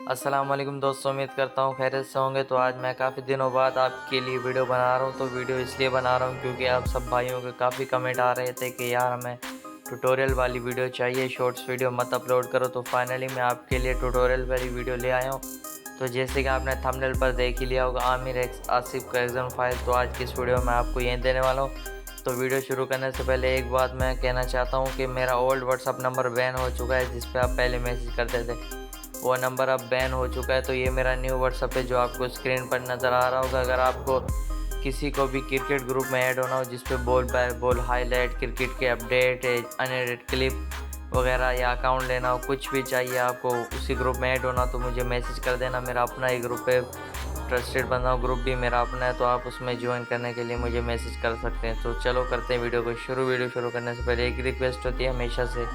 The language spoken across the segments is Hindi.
अस्सलाम वालेकुम दोस्तों, उम्मीद करता हूँ खैरियत से होंगे। तो आज मैं काफ़ी दिनों बाद आपके लिए वीडियो बना रहा हूँ। तो वीडियो इसलिए बना रहा हूँ क्योंकि आप सब भाइयों के काफ़ी कमेंट आ रहे थे कि यार हमें ट्यूटोरियल वाली वीडियो चाहिए, शॉर्ट्स वीडियो मत अपलोड करो। तो फाइनली मैं आपके लिए ट्यूटोरियल वाली वीडियो ले आया हूँ। तो जैसे कि आपने थंबनेल पर देख ही लिया होगा, आमिर एक्स आसिफ का एग्जाम फाइल। तो आज की इस वीडियो में आपको यही देने वाला हूँ। तो वीडियो शुरू करने से पहले एक बात मैं कहना चाहता हूँ कि मेरा ओल्ड व्हाट्सअप नंबर बैन हो चुका है, जिस पे आप पहले मैसेज करते थे। वो नंबर अब बैन हो चुका है। तो ये मेरा न्यू व्हाट्सअप है जो आपको स्क्रीन पर नज़र आ रहा होगा। अगर आपको किसी को भी क्रिकेट ग्रुप में ऐड होना हो, जिस पे ball by ball highlight, cricket के अपडेट, अनएडिट क्लिप वगैरह या अकाउंट लेना हो, कुछ भी चाहिए आपको, उसी ग्रुप में ऐड होना, तो मुझे मैसेज कर देना। मेरा अपना ही ग्रुप है, ट्रस्टेड बंदा ग्रुप भी मेरा अपना है। तो आप उसमें ज्वाइन करने के लिए मुझे मैसेज कर सकते हैं। तो चलो करते हैं वीडियो को शुरू। वीडियो शुरू करने से पहले एक रिक्वेस्ट होती है हमेशा से,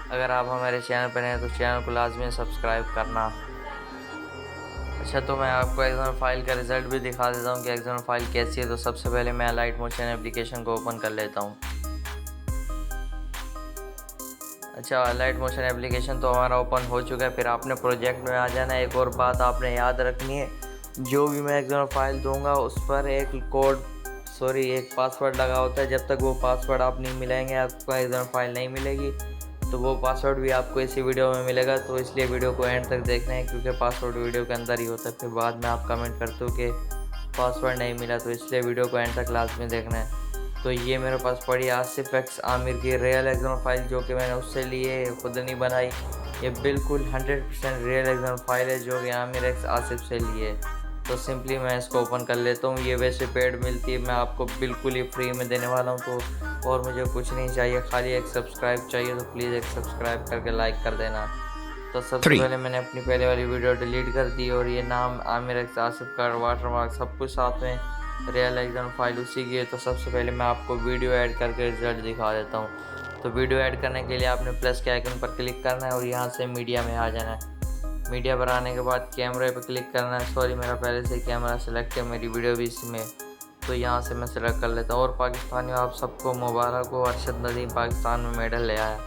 अगर आप हमारे चैनल पर हैं तो चैनल को लाजमी सब्सक्राइब करना। अच्छा, तो मैं आपको एग्जाम फाइल का रिज़ल्ट भी दिखा देता हूँ कि एग्जाम फाइल कैसी है। तो सबसे पहले मैं लाइट मोशन एप्लीकेशन को ओपन कर लेता हूँ। अच्छा, लाइट मोशन एप्लीकेशन तो हमारा ओपन हो चुका है। फिर आपने प्रोजेक्ट में आ जाना है। एक और बात आपने याद रखनी है, जो भी मैं एग्जाम फाइल दूंगा उस पर एक पासवर्ड लगा होता है। जब तक वो पासवर्ड आप नहीं मिलाएंगे, आपको एग्जाम फाइल नहीं मिलेगी। तो वो पासवर्ड भी आपको इसी वीडियो में मिलेगा। तो इसलिए वीडियो को एंड तक देखना है, क्योंकि पासवर्ड वीडियो के अंदर ही होता है। फिर बाद में आप कमेंट करते हो कि पासवर्ड नहीं मिला, तो इसलिए वीडियो को एंड तक लाजमी देखना है। तो ये मेरे पास पड़ी आसिफ एक्स आमिर की रियल एग्जाम फाइल, जो कि मैंने उससे लिए, खुद नहीं बनाई। ये बिल्कुल 100% रियल एग्जाम फाइल है जो कि आमिर एक्स आसिफ से लिए। तो सिंपली मैं इसको ओपन कर लेता हूँ। ये वैसे पेड मिलती है, मैं आपको बिल्कुल ही फ्री में देने वाला हूँ। तो और मुझे कुछ नहीं चाहिए, खाली एक सब्सक्राइब चाहिए। तो प्लीज़ एक सब्सक्राइब करके लाइक कर देना। तो सबसे पहले मैंने अपनी पहले वाली वीडियो डिलीट कर दी, और ये नाम आमिर एक्स आसिफ का, वाटरमार्क सब कुछ साथ में, रियल एग्जाम फाइल उसी की है। तो सबसे पहले मैं आपको वीडियो ऐड करके रिजल्ट दिखा देता हूँ। तो वीडियो ऐड करने के लिए आपने प्लस के आइकन पर क्लिक करना है और यहाँ से मीडिया में आ जाना है। मीडिया पर आने के बाद कैमरे पर क्लिक करना है। सॉरी, मेरा पहले से ही कैमरा सेलेक्ट है, मेरी वीडियो भी इसमें। तो यहाँ से मैं सेलेक्ट कर लेता हूँ। और पाकिस्तानियों, आप सबको मुबारक हो, अरशद नदीम पाकिस्तान में मेडल ले आया।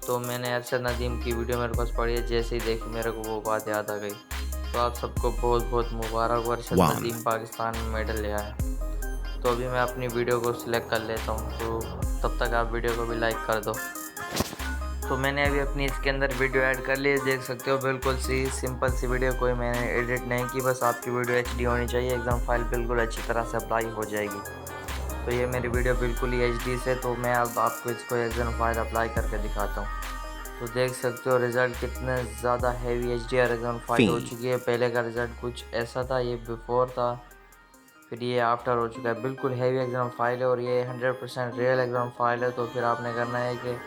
तो मैंने अरशद नदीम की वीडियो मेरे पास पड़ी है, जैसे ही देखी मेरे को वो बात याद आ गई। तो आप सबको बहुत बहुत मुबारक हो, अरशद नदीम पाकिस्तान में मेडल ले आया। तो अभी मैं अपनी वीडियो को सिलेक्ट कर लेता हूँ। तो तब तक आप वीडियो को भी लाइक कर दो। तो मैंने अभी अपनी इसके अंदर वीडियो ऐड कर ली, देख सकते हो। बिल्कुल सी सिंपल सी वीडियो, कोई मैंने एडिट नहीं की। बस आपकी वीडियो एचडी होनी चाहिए, एग्जाम फाइल बिल्कुल अच्छी तरह से अप्लाई हो जाएगी। तो ये मेरी वीडियो बिल्कुल ही एचडी से। तो मैं अब आपको इसको एग्जाम फाइल अप्लाई करके दिखाता हूँ। तो देख सकते हो रिज़ल्ट कितने ज़्यादा हैवी एचडीआर एग्जाम फाइल हो चुकी है। पहले का रिज़ल्ट कुछ ऐसा था, ये बिफोर था, फिर ये आफ्टर हो चुका है। बिल्कुल हैवी एग्जाम फाइल है और ये 100% रियल एग्जाम फाइल है। तो फिर आपने करना है कि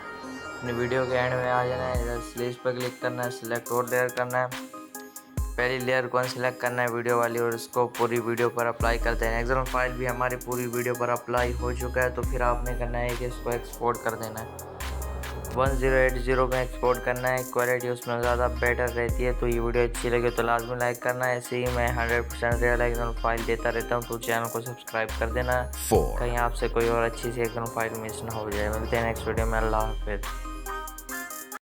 अपनी वीडियो के एंड में आ जाना है, स्लेज पर क्लिक करना है, सिलेक्ट और लेयर करना है। पहली लेयर कौन सिलेक्ट करना है, वीडियो वाली, और इसको पूरी वीडियो पर अप्लाई करते हैं। एग्जाम फाइल भी हमारी पूरी वीडियो पर अप्लाई हो चुका है। तो फिर आपने करना है कि इसको एक्सपोर्ट कर देना है, 1080 में एक्सपोर्ट करना है। क्वालिटी उसमें ज़्यादा बेटर रहती है। तो ये वीडियो अच्छी लगे तो लाजमी लाइक करना है। ऐसे ही मैं 100% रियल एग्जाम फाइल देता रहता हूँ। तो चैनल को सब्सक्राइब कर देना, कहीं आपसे कोई और अच्छी सी एग्जाम फाइल मिस ना हो जाए। मिलते हैं नेक्स्ट वीडियो में। अल्लाह हाफिज़।